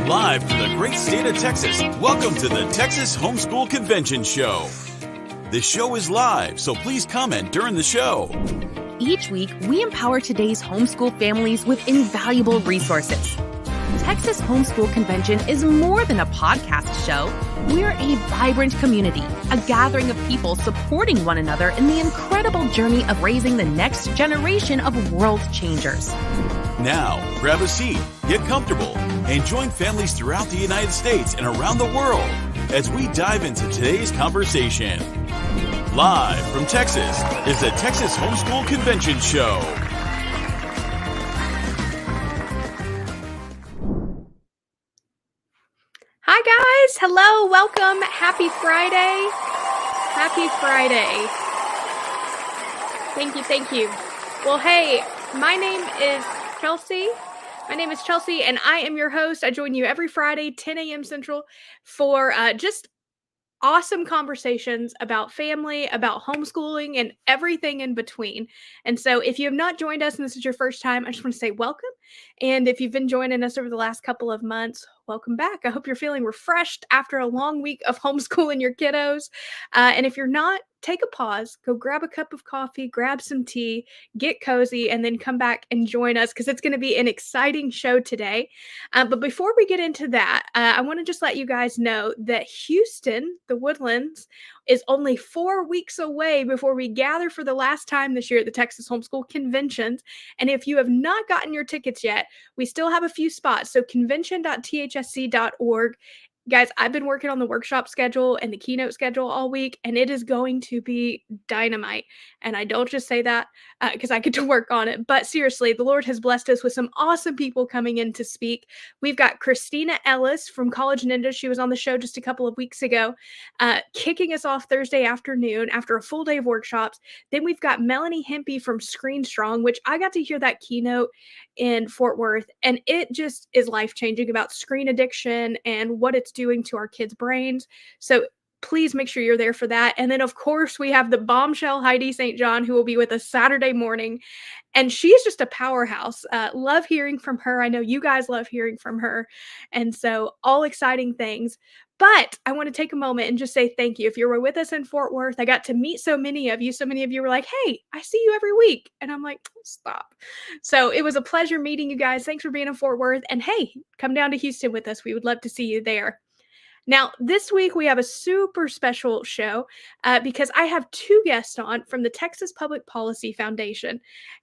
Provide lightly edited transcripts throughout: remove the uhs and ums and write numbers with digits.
Live from the great state of Texas, welcome to the Texas HomeSchool Conventions Show. The show is live, so please comment during the show. Each week, we empower today's homeschool families with invaluable resources. Texas HomeSchool Convention is more than a podcast show. We're a vibrant community, a gathering of people supporting one another in the incredible journey of raising the next generation of world changers. Now, grab a seat, get comfortable, and join families throughout the United States and around the world as we dive into today's conversation. Live from Texas is the Texas HomeSchool Conventions Show. Hi guys, hello, welcome, happy Friday. Happy Friday. Thank you. Well, hey, my name is Chelsea. And I am your host. I join you every Friday, 10 a.m. Central, for just awesome conversations about family, about homeschooling, and everything in between. And so if you have not joined us and this is your first time, I just want to say welcome. And if you've been joining us over the last couple of months, welcome back. I hope you're feeling refreshed after a long week of homeschooling your kiddos. And if you're not, take a pause, go grab a cup of coffee, grab some tea, get cozy, and then come back and join us because it's going to be an exciting show today. But before we get into that, I want to just let you guys know that Houston, the Woodlands, is only 4 weeks away before we gather for the last time this year at the Texas Homeschool Conventions. And if you have not gotten your tickets yet, we still have a few spots. So convention.thsc.org. Guys, I've been working on the workshop schedule and the keynote schedule all week, and it is going to be dynamite. And I don't just say that because I get to work on it. But seriously, the Lord has blessed us with some awesome people coming in to speak. We've got Christina Ellis from College Ninja. She was on the show just a couple of weeks ago, kicking us off Thursday afternoon after a full day of workshops. Then we've got Melanie Hempy from Screen Strong, which I got to hear that keynote in Fort Worth, and it just is life-changing about screen addiction and what it's doing to our kids' brains. So please make sure you're there for that. And then, of course, we have the bombshell Heidi St. John, who will be with us Saturday morning. And she's just a powerhouse. Love hearing from her. I know you guys love hearing from her. And so all exciting things. But I want to take a moment and just say thank you. If you were with us in Fort Worth, I got to meet so many of you. So many of you were like, hey, I see you every week. And I'm like, stop. So it was a pleasure meeting you guys. Thanks for being in Fort Worth. And hey, come down to Houston with us. We would love to see you there. Now, this week we have a super special show because I have two guests on from the Texas Public Policy Foundation.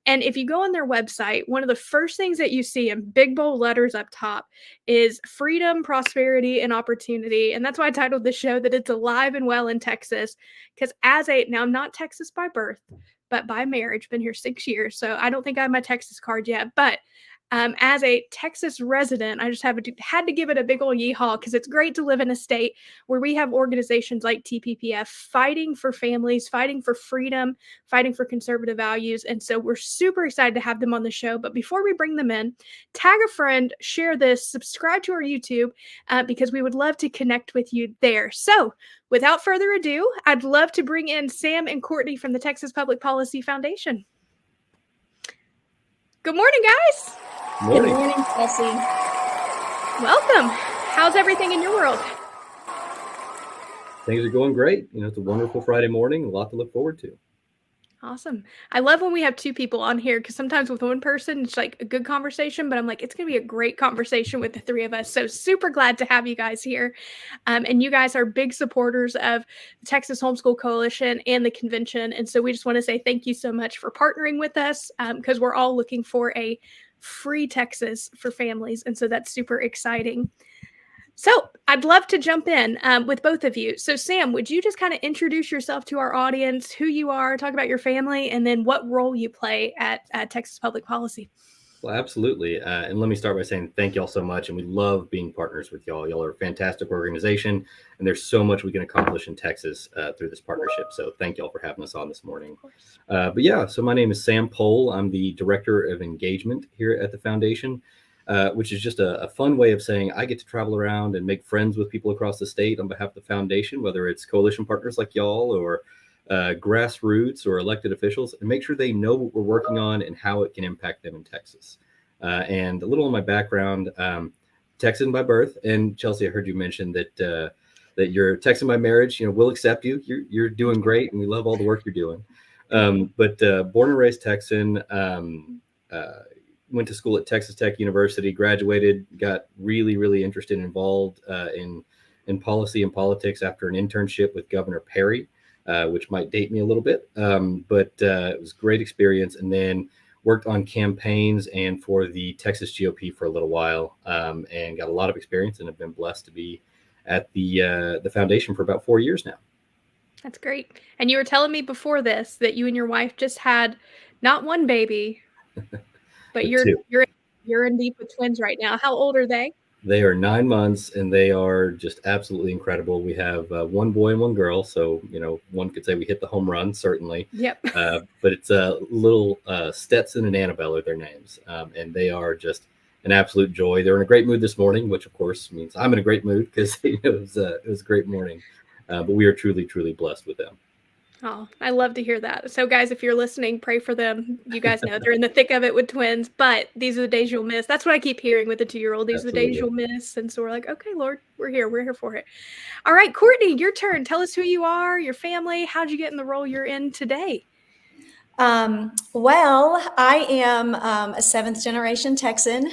And if you go on their website, one of the first things that you see in big bold letters up top is freedom, prosperity, and opportunity. And that's why I titled the show that it's alive and well in Texas. Because now not Texas by birth, but by marriage, been here 6 years. So I don't think I have my Texas card yet, but as a Texas resident, I just had to give it a big old yeehaw because it's great to live in a state where we have organizations like TPPF fighting for families, fighting for freedom, fighting for conservative values. And so we're super excited to have them on the show. But before we bring them in, tag a friend, share this, subscribe to our YouTube because we would love to connect with you there. So without further ado, I'd love to bring in Sam and Courtney from the Texas Public Policy Foundation. Good morning, guys. Morning. Good morning, Chelsea. Welcome. How's everything in your world? Things are going great. It's a wonderful Friday morning, a lot to look forward to. Awesome. I love when we have two people on here because sometimes with one person, it's like a good conversation, but I'm like, it's going to be a great conversation with the three of us. So super glad to have you guys here. And you guys are big supporters of the Texas Homeschool Coalition and the convention. And so we just want to say thank you so much for partnering with us because we're all looking for a free Texas for families. And so that's super exciting. So I'd love to jump in with both of you. So Sam, would you just kind of introduce yourself to our audience, who you are, talk about your family, and then what role you play at Texas Public Policy? Well, absolutely. And let me start by saying thank y'all so much. And we love being partners with y'all. Y'all are a fantastic organization. And there's so much we can accomplish in Texas through this partnership. So thank y'all for having us on this morning. So my name is Sam Pohl. I'm the Director of Engagement here at the Foundation, which is just a fun way of saying I get to travel around and make friends with people across the state on behalf of the foundation, whether it's coalition partners like y'all or grassroots or elected officials, and make sure they know what we're working on and how it can impact them in Texas. And a little on my background, Texan by birth, and Chelsea, I heard you mention that that you're Texan by marriage. We'll accept you. You're doing great, and we love all the work you're doing. But born and raised Texan, went to school at Texas Tech University, graduated, got really, really interested and involved in policy and politics after an internship with Governor Perry, which might date me a little bit, but it was a great experience. And then worked on campaigns and for the Texas GOP for a little while, and got a lot of experience, and have been blessed to be at the foundation for about 4 years now. That's great. And you were telling me before this that you and your wife just had not one baby, but you're in deep with twins right now. How old are they? They are 9 months, and they are just absolutely incredible. We have one boy and one girl, so one could say we hit the home run, certainly. Yep. But it's a little Stetson and Annabelle are their names, and they are just an absolute joy. They're in a great mood this morning, which of course means I'm in a great mood because it was a great morning. But we are truly, truly blessed with them. Oh, I love to hear that. So guys, if you're listening, pray for them. You guys know they're in the thick of it with twins, but these are the days you'll miss. That's what I keep hearing with the 2-year-old. These are the days you'll miss. And so we're like, okay, Lord, we're here for it. All right, Courtney, your turn. Tell us who you are, your family. How'd you get in the role you're in today? Well, I am a 7th generation Texan.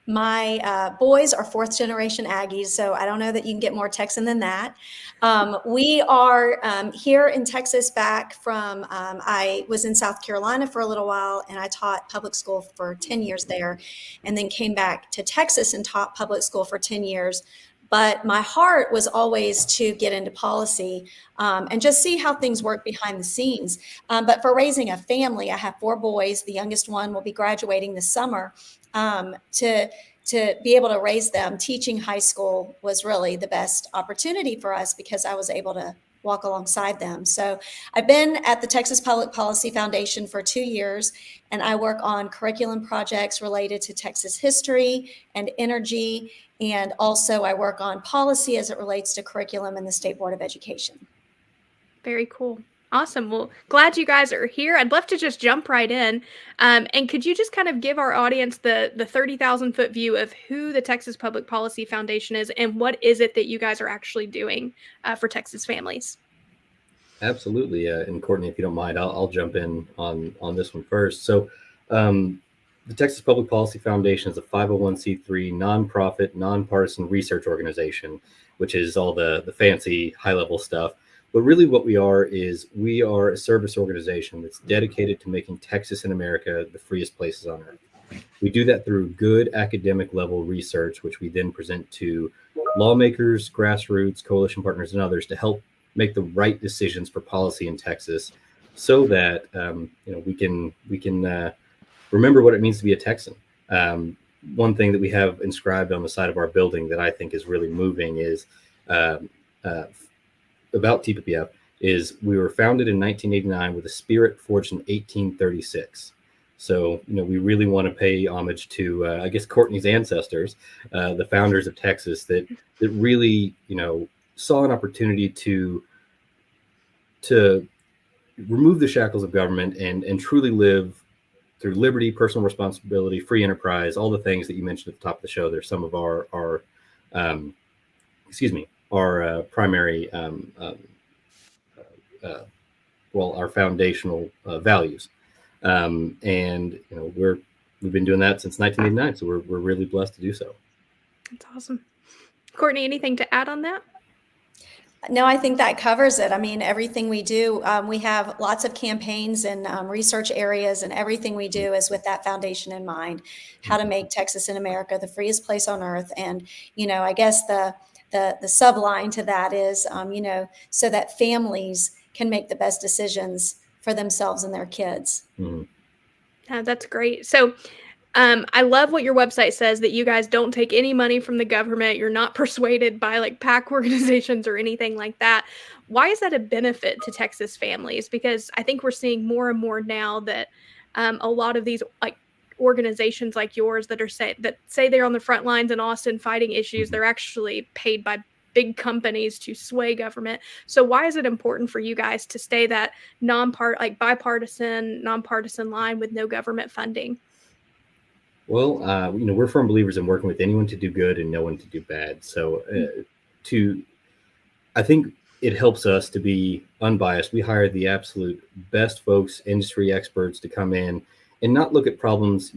My boys are 4th generation Aggies, so I don't know that you can get more Texan than that. We are here in Texas back from, I was in South Carolina for a little while, and I taught public school for 10 years there, and then came back to Texas and taught public school for 10 years. But my heart was always to get into policy and just see how things work behind the scenes. But for raising a family, I have 4 boys. The youngest one will be graduating this summer. To be able to raise them, teaching high school was really the best opportunity for us because I was able to walk alongside them. So I've been at the Texas Public Policy Foundation for 2 years, and I work on curriculum projects related to Texas history and energy. And also I work on policy as it relates to curriculum in the State Board of Education. Very cool. Awesome. Well, glad you guys are here. I'd love to just jump right in. And could you just kind of give our audience the 30,000-foot view of who the Texas Public Policy Foundation is and what is it that you guys are actually doing for Texas families? Absolutely. And Courtney, if you don't mind, I'll jump in on this one first. So the Texas Public Policy Foundation is a 501c3 nonprofit, nonpartisan research organization, which is all the fancy high-level stuff. But really what we are is we are a service organization that's dedicated to making Texas and America the freest places on earth. We do that through good academic level research, which we then present to lawmakers, grassroots, coalition partners, and others to help make the right decisions for policy in Texas so that we can remember what it means to be a Texan. One thing that we have inscribed on the side of our building that I think is really moving is about TPPF is we were founded in 1989 with a spirit forged in 1836. So, we really want to pay homage to, I guess, Courtney's ancestors, the founders of Texas that really, saw an opportunity to remove the shackles of government and truly live through liberty, personal responsibility, free enterprise, all the things that you mentioned at the top of the show. They're some of our primary, our foundational values. And we've been doing that since 1989. So we're really blessed to do so. That's awesome. Courtney, anything to add on that? No, I think that covers it. I mean, everything we do, we have lots of campaigns and research areas, and everything we do is with that foundation in mind, how to make Texas and America the freest place on earth. And, I guess the subline to that is, so that families can make the best decisions for themselves and their kids. Mm-hmm. That's great. So I love what your website says, that you guys don't take any money from the government. You're not persuaded by like PAC organizations or anything like that. Why is that a benefit to Texas families? Because I think we're seeing more and more now that a lot of these like organizations like yours that say they're on the front lines in Austin fighting issues, they're actually paid by big companies to sway government. So why is it important for you guys to stay that bipartisan, nonpartisan line with no government funding? Well, we're firm believers in working with anyone to do good and no one to do bad. So I think it helps us to be unbiased. We hire the absolute best folks, industry experts to come in and not look at problems,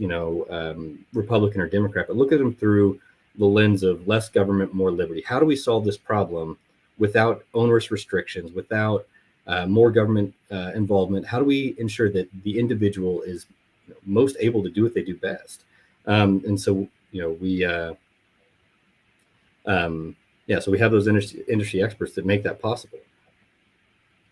Republican or Democrat, but look at them through the lens of less government, more liberty. How do we solve this problem without onerous restrictions, without more government involvement? How do we ensure that the individual is most able to do what they do best? And so, so we have those industry experts that make that possible.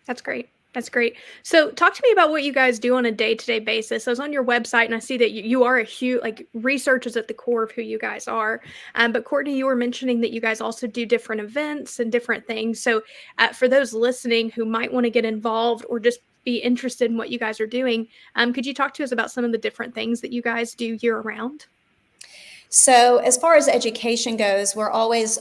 That's great. That's great. So talk to me about what you guys do on a day-to-day basis. I was on your website and I see that you are a huge, research is at the core of who you guys are. But Courtney, you were mentioning that you guys also do different events and different things. So for those listening who might want to get involved or just be interested in what you guys are doing, could you talk to us about some of the different things that you guys do year round? So as far as education goes, we're always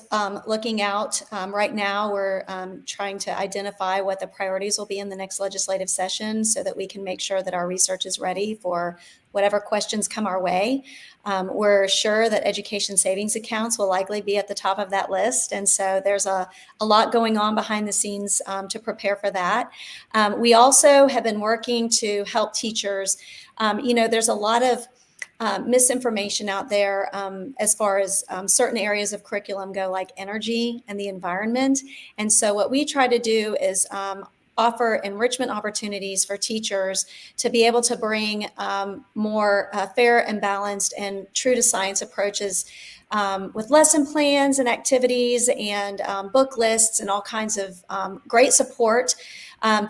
looking out. Right now, we're trying to identify what the priorities will be in the next legislative session so that we can make sure that our research is ready for whatever questions come our way. We're sure that education savings accounts will likely be at the top of that list. And so there's a lot going on behind the scenes to prepare for that. We also have been working to help teachers. There's a lot of misinformation out there as far as certain areas of curriculum go, like energy and the environment. And so what we try to do is offer enrichment opportunities for teachers to be able to bring more fair and balanced and true to science approaches with lesson plans and activities and book lists and all kinds of great support,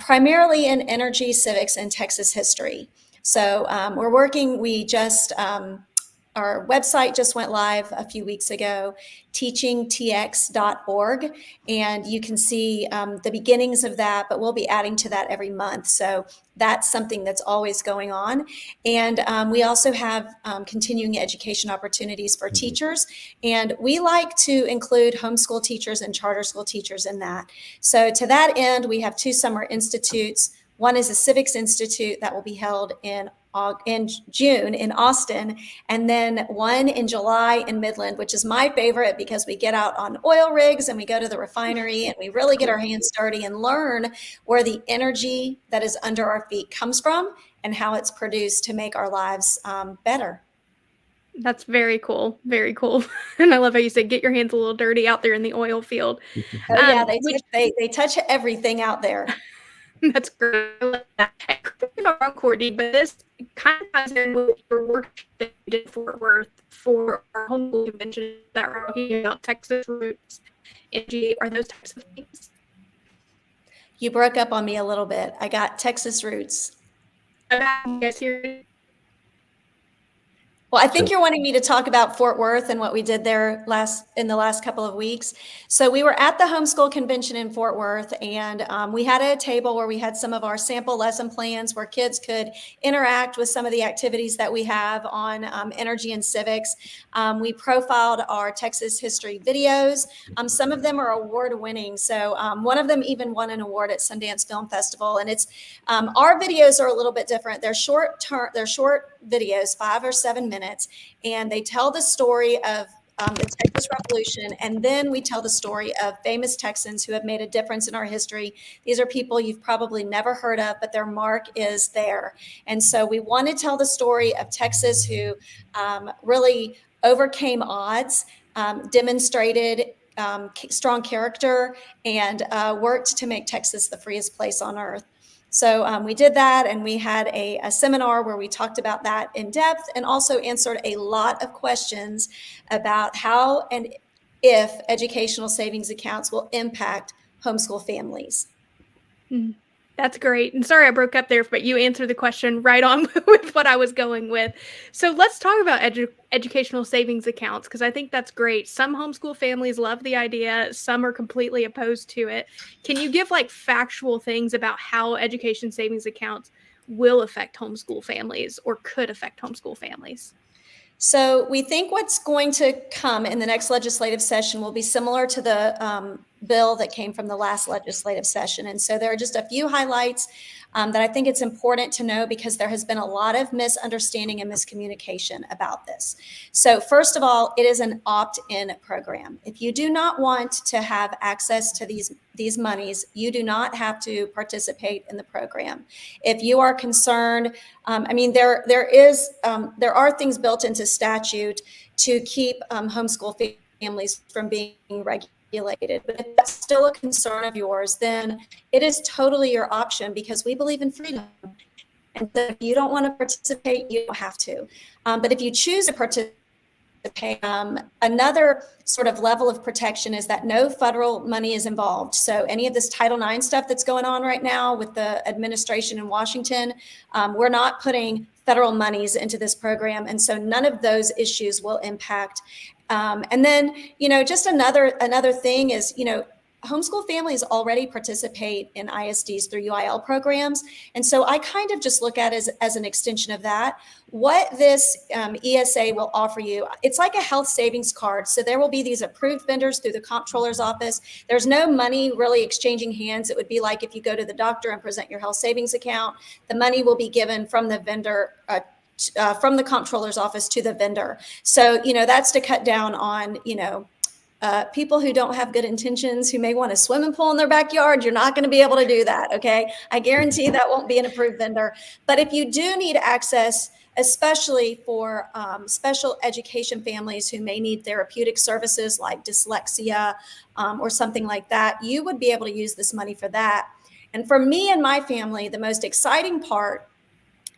primarily in energy, civics, and Texas history. So we're working, our website just went live a few weeks ago, teachingtx.org, and you can see the beginnings of that, but we'll be adding to that every month. So that's something that's always going on. And we also have continuing education opportunities for teachers, and we like to include homeschool teachers and charter school teachers in that. So to that end, we have 2 summer institutes. One is a Civics Institute that will be held in June in Austin, and then one in July in Midland, which is my favorite because we get out on oil rigs and we go to the refinery and we really get our hands dirty and learn where the energy that is under our feet comes from and how it's produced to make our lives better. That's very cool. Very cool. And I love how you said, get your hands a little dirty out there in the oil field. Oh yeah, they touch everything out there. That's great. I love that. Correct me if I'm wrong, Courtney, but this kind of ties in with your work that you did in Fort Worth for our homeschool convention that we're talking about Texas roots. Angie, are those types of things? You broke up on me a little bit. I got Texas roots. You guys hear me? Well, I think you're wanting me to talk about Fort Worth and what we did there in the last couple of weeks. So we were at the homeschool convention in Fort Worth, and we had a table where we had some of our sample lesson plans where kids could interact with some of the activities that we have on energy and civics. We profiled our Texas history videos. Some of them are award winning. So one of them even won an award at Sundance Film Festival. And it's our videos are a little bit different. They're short videos, 5 or 7 minutes, and they tell the story of the Texas Revolution, and then we tell the story of famous Texans who have made a difference in our history. These are people you've probably never heard of, but their mark is there. And so we want to tell the story of Texas who really overcame odds, demonstrated strong character, and worked to make Texas the freest place on earth. So we did that, and we had a seminar where we talked about that in depth and also answered a lot of questions about how and if educational savings accounts will impact homeschool families. That's great. And sorry I broke up there, but you answered the question right on with what I was going with. So let's talk about educational savings accounts, because I think that's great. Some homeschool families love the idea. Some are completely opposed to it. Can you give factual things about how education savings accounts will affect homeschool families or could affect homeschool families? So we think what's going to come in the next legislative session will be similar to the bill that came from the last legislative session. And so there are just a few highlights. that I think it's important to know because there has been a lot of misunderstanding and miscommunication about this. So first of all, it is an opt-in program. If you do not want to have access to these monies, you do not have to participate in the program. If you are concerned, there are things built into statute to keep homeschool families from being regulated. But if that's still a concern of yours, then it is totally your option because we believe in freedom. And so if you don't want to participate, you don't have to. But if you choose to participate, another sort of level of protection is that no federal money is involved. So any of this Title IX stuff that's going on right now with the administration in Washington, we're not putting federal monies into this program. And so none of those issues will impact. And then, just another thing is, homeschool families already participate in ISDs through UIL programs. And so I kind of just look at it as an extension of that. What this ESA will offer you, it's like a health savings card. So there will be these approved vendors through the comptroller's office. There's no money really exchanging hands. It would be like if you go to the doctor and present your health savings account, the money will be given from the vendor, from the comptroller's office to the vendor. So, that's to cut down on, people who don't have good intentions, who may want a swimming pool in their backyard. You're not going to be able to do that. Okay. I guarantee that won't be an approved vendor. But if you do need access, especially for special education families who may need therapeutic services like dyslexia or something like that, you would be able to use this money for that. And for me and my family, the most exciting part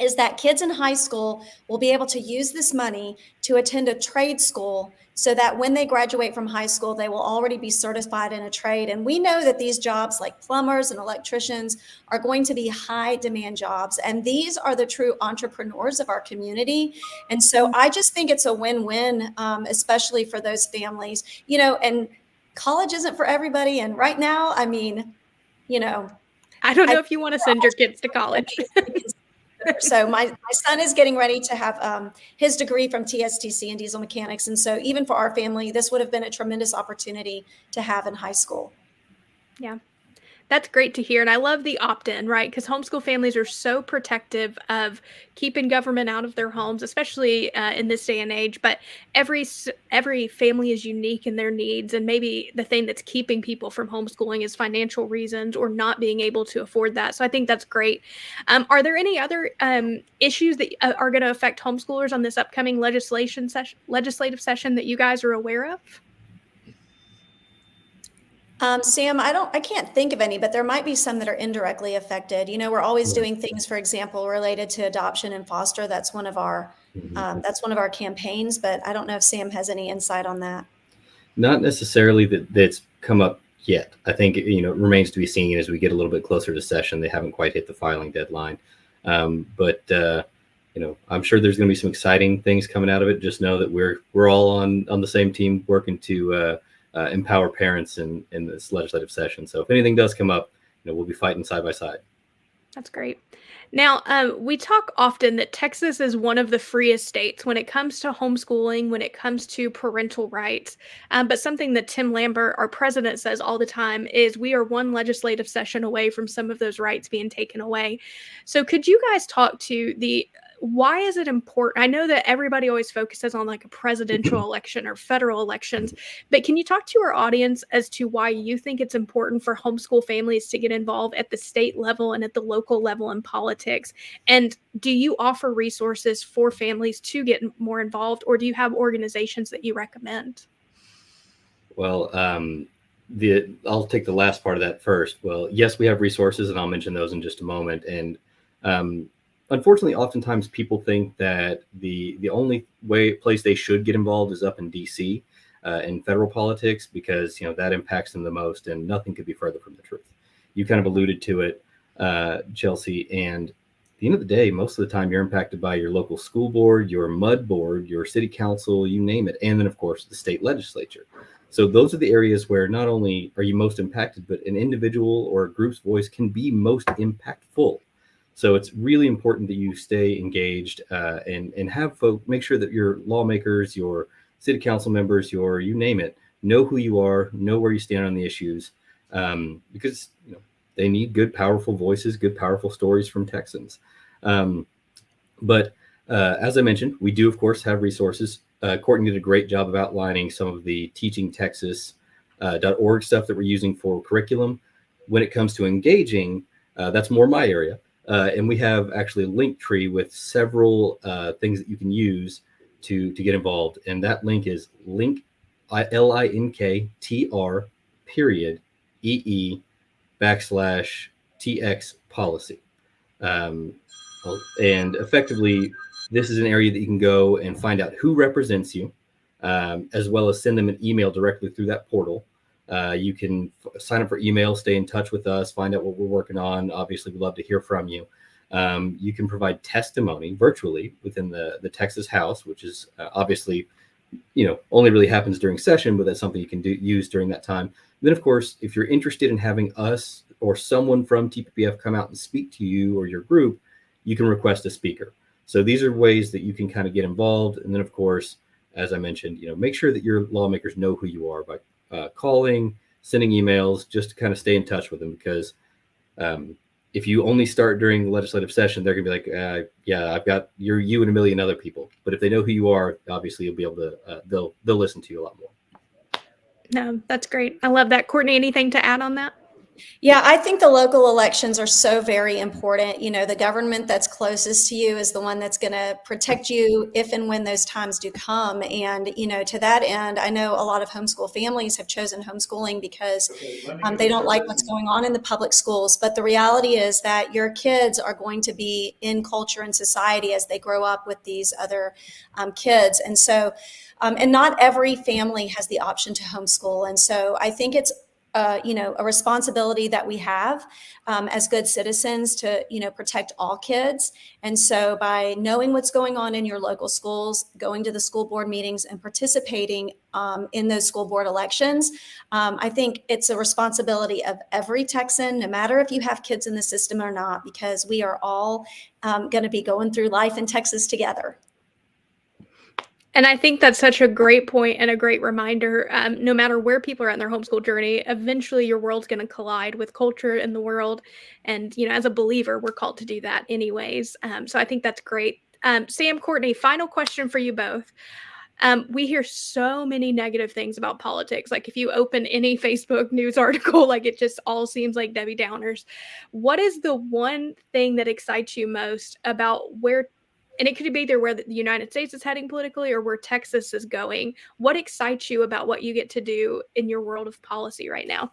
is that kids in high school will be able to use this money to attend a trade school so that when they graduate from high school, they will already be certified in a trade. And we know that these jobs like plumbers and electricians are going to be high demand jobs. And these are the true entrepreneurs of our community. And so I just think it's a win-win, especially for those families, and college isn't for everybody. And right now, I don't know if you want to send your kids to college. So my son is getting ready to have his degree from TSTC in diesel mechanics. And so even for our family, this would have been a tremendous opportunity to have in high school. Yeah. That's great to hear. And I love the opt-in, right? Because homeschool families are so protective of keeping government out of their homes, especially in this day and age. But every family is unique in their needs. And maybe the thing that's keeping people from homeschooling is financial reasons or not being able to afford that. So I think that's great. Are there any other issues that are going to affect homeschoolers on this upcoming legislative session that you guys are aware of? Sam, I can't think of any, but there might be some that are indirectly affected. We're always doing things, for example, related to adoption and foster. That's one of our campaigns, but I don't know if Sam has any insight on that. Not necessarily that's come up yet. I think, it remains to be seen as we get a little bit closer to session. They haven't quite hit the filing deadline. But I'm sure there's going to be some exciting things coming out of it. Just know that we're all on the same team working to empower parents in this legislative session. So if anything does come up, we'll be fighting side by side. That's great. Now, we talk often that Texas is one of the freest states when it comes to homeschooling, when it comes to parental rights. But something that Tim Lambert, our president, says all the time is we are one legislative session away from some of those rights being taken away. So could you guys talk to why is it important? I know that everybody always focuses on like a presidential election or federal elections, but can you talk to our audience as to why you think it's important for homeschool families to get involved at the state level and at the local level in politics? And do you offer resources for families to get more involved, or do you have organizations that you recommend? Well, I'll take the last part of that first. Well, yes, we have resources, and I'll mention those in just a moment. And unfortunately, oftentimes people think that the only place they should get involved is up in DC in federal politics because that impacts them the most, and nothing could be further from the truth. You kind of alluded to it, Chelsea, and at the end of the day, most of the time you're impacted by your local school board, your MUD board, your city council, you name it, and then of course the state legislature. So those are the areas where not only are you most impacted, but an individual or a group's voice can be most impactful. So it's really important that you stay engaged and have make sure that your lawmakers, your city council members, you name it, know who you are, know where you stand on the issues. Because they need good, powerful voices, good, powerful stories from Texans. But as I mentioned, we do, of course, have resources. Courtney did a great job of outlining some of the teachingtexas.org stuff that we're using for curriculum. When it comes to engaging, that's more my area. And we have actually a link tree with several things that you can use to get involved. And that link is linktr.ee/TX policy. And effectively, this is an area that you can go and find out who represents you, as well as send them an email directly through that portal. You can sign up for email, stay in touch with us, find out what we're working on. Obviously, we'd love to hear from you. You can provide testimony virtually within the Texas House, which is obviously, only really happens during session, but that's something you can use during that time. And then, of course, if you're interested in having us or someone from TPPF come out and speak to you or your group, you can request a speaker. So these are ways that you can kind of get involved. And then, of course, as I mentioned, make sure that your lawmakers know who you are by calling, sending emails, just to kind of stay in touch with them. Because if you only start during the legislative session, they're going to be like, yeah, I've got you and a million other people. But if they know who you are, obviously you'll be able to, they'll listen to you a lot more. No, that's great. I love that. Courtney, anything to add on that? Yeah, I think the local elections are so very important. The government that's closest to you is the one that's going to protect you if and when those times do come. And, to that end, I know a lot of homeschool families have chosen homeschooling because they don't like what's going on in the public schools. But the reality is that your kids are going to be in culture and society as they grow up with these other kids. And so, and not every family has the option to homeschool. And so I think it's a responsibility that we have as good citizens to, protect all kids. And so by knowing what's going on in your local schools, going to the school board meetings and participating in those school board elections, I think it's a responsibility of every Texan, no matter if you have kids in the system or not, because we are all going to be going through life in Texas together. And I think that's such a great point and a great reminder. No matter where people are at in their homeschool journey, eventually your world's going to collide with culture in the world. And, as a believer, we're called to do that anyways. So I think that's great. Sam, Courtney, final question for you both. We hear so many negative things about politics. Like if you open any Facebook news article, like it just all seems like Debbie Downers. What is the one thing that excites you most about and it could be either where the United States is heading politically or where Texas is going? What excites you about what you get to do in your world of policy right now?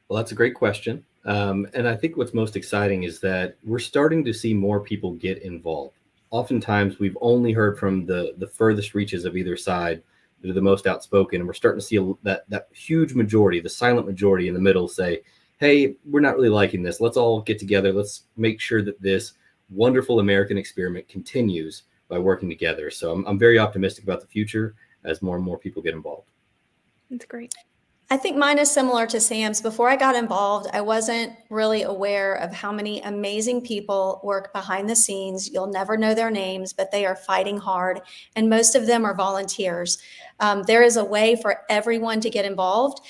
Well, that's a great question. And I think what's most exciting is that we're starting to see more people get involved. Oftentimes, we've only heard from the furthest reaches of either side that are the most outspoken. And we're starting to see that huge majority, the silent majority in the middle say, hey, we're not really liking this. Let's all get together. Let's make sure that this wonderful American experiment continues by working together. So I'm very optimistic about the future as more and more people get involved. That's great. I think mine is similar to Sam's. Before I got involved, I wasn't really aware of how many amazing people work behind the scenes. You'll never know their names, but they are fighting hard, and most of them are volunteers. There is a way for everyone to get involved.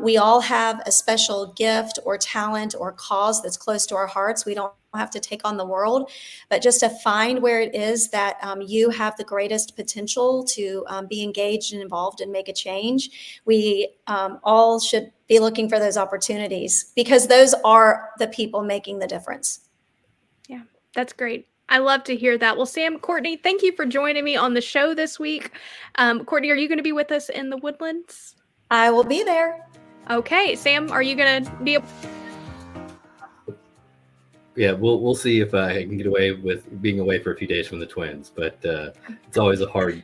We all have a special gift or talent or cause that's close to our hearts. We don't have to take on the world, but just to find where it is that you have the greatest potential to be engaged and involved and make a change. We all should be looking for those opportunities because those are the people making the difference. Yeah, that's great. I love to hear that. Well, Sam, Courtney, thank you for joining me on the show this week. Courtney, are you going to be with us in the Woodlands? I will be there. Okay. Sam, are you going to be Yeah, we'll see if I can get away with being away for a few days from the twins, but it's always a hard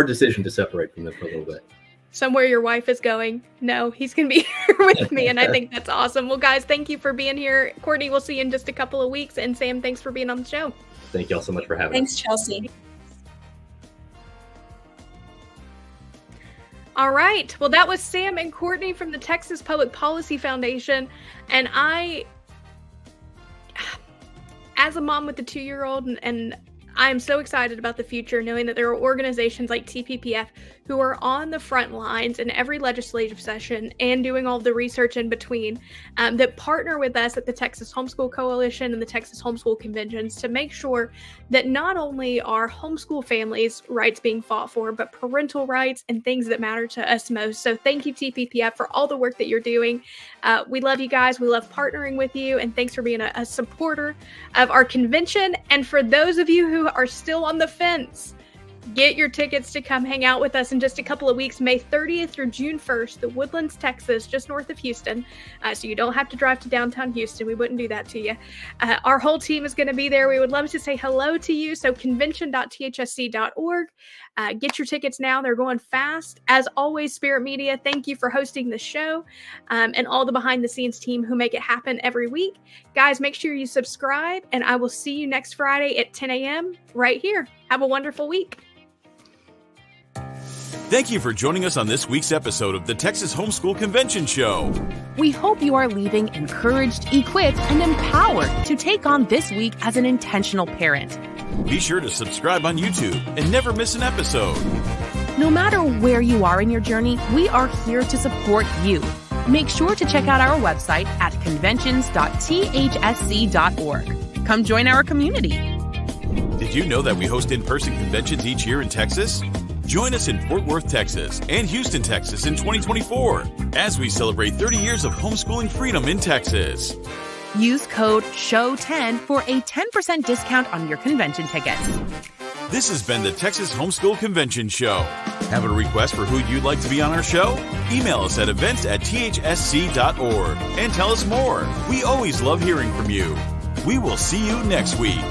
decision to separate from them for a little bit. somewhere your wife is going? No, he's going to be here with me, and I think that's awesome. Well, guys, thank you for being here. Courtney, we'll see you in just a couple of weeks, and Sam, thanks for being on the show. Thank you all so much for having us. Thanks, Chelsea. All right. Well, that was Sam and Courtney from the Texas Public Policy Foundation. And I, as a mom with a 2-year-old, and I'm so excited about the future, knowing that there are organizations like TPPF who are on the front lines in every legislative session and doing all the research in between, that partner with us at the Texas Homeschool Coalition and the Texas Homeschool Conventions to make sure that not only are homeschool families' rights being fought for, but parental rights and things that matter to us most. So thank you, TPPF, for all the work that you're doing. We love you guys. We love partnering with you. And thanks for being a supporter of our convention. And for those of you who are still on the fence, get your tickets to come hang out with us in just a couple of weeks, May 30th through June 1st, the Woodlands, Texas, just north of Houston. So you don't have to drive to downtown Houston. We wouldn't do that to you. Our whole team is going to be there. We would love to say hello to you. So convention.thsc.org. Get your tickets now. They're going fast. As always, Spirit Media, thank you for hosting the show, and all the behind the scenes team who make it happen every week. Guys, make sure you subscribe, and I will see you next Friday at 10 a.m. right here. Have a wonderful week. Thank you for joining us on this week's episode of the Texas Homeschool Convention Show. We hope you are leaving encouraged, equipped, and empowered to take on this week as an intentional parent. Be sure to subscribe on YouTube and never miss an episode. No matter where you are in your journey, we are here to support you. Make sure to check out our website at conventions.thsc.org. Come join our community. Did you know that we host in-person conventions each year in Texas? Join us in Fort Worth, Texas and Houston, Texas in 2024 as we celebrate 30 years of homeschooling freedom in Texas. Use code SHOW10 for a 10% discount on your convention tickets. This has been the Texas Homeschool Convention Show. Have a request for who you'd like to be on our show? Email us at events@thsc.org and tell us more. We always love hearing from you. We will see you next week.